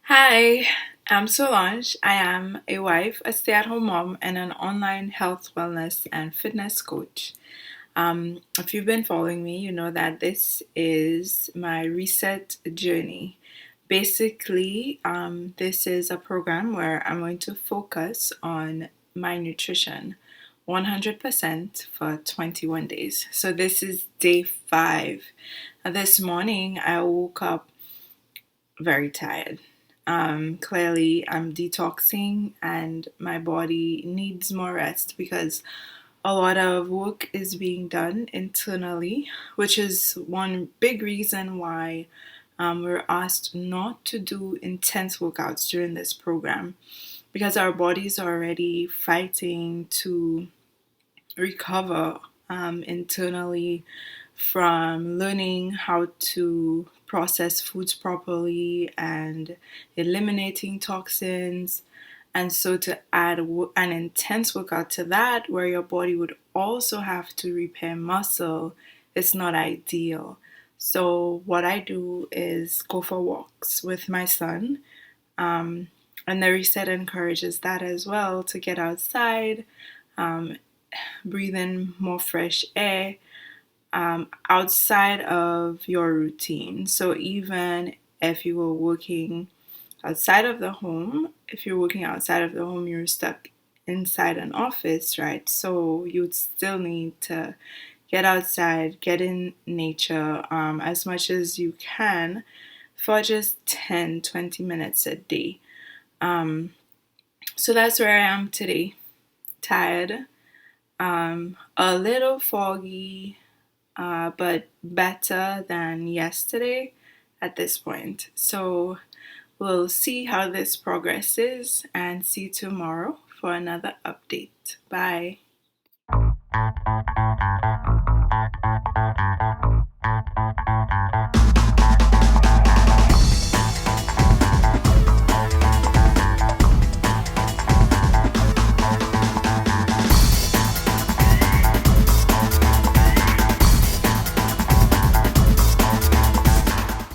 Hi, I'm Solange. I am a wife, a stay at home mom, and an online health, wellness, and fitness coach. If you've been following me, you know that this is my reset journey. Basically, this is a program where I'm going to focus on my nutrition 100% for 21 days. So, this is day 5. This morning, I woke up very tired. Clearly, I'm detoxing and my body needs more rest because a lot of work is being done internally, which is one big reason why we're asked not to do intense workouts during this program because our bodies are already fighting to recover internally from learning how to process foods properly and eliminating toxins. And so, to add an intense workout to that, where your body would also have to repair muscle, it's not ideal. So, what I do is go for walks with my son. Um, and the reset encourages that as well to get outside, um, breathe in more fresh air outside of your routine. So even if you were working outside of the home, if you're working outside of the home, you're stuck inside an office, right? So you'd still need to get outside, get in nature as much as you can for just 10-20 minutes a day. Um, so that's where I am today. Tired, a little foggy, but better than yesterday at this point. So we'll see how this progresses and see you tomorrow for another update. Bye.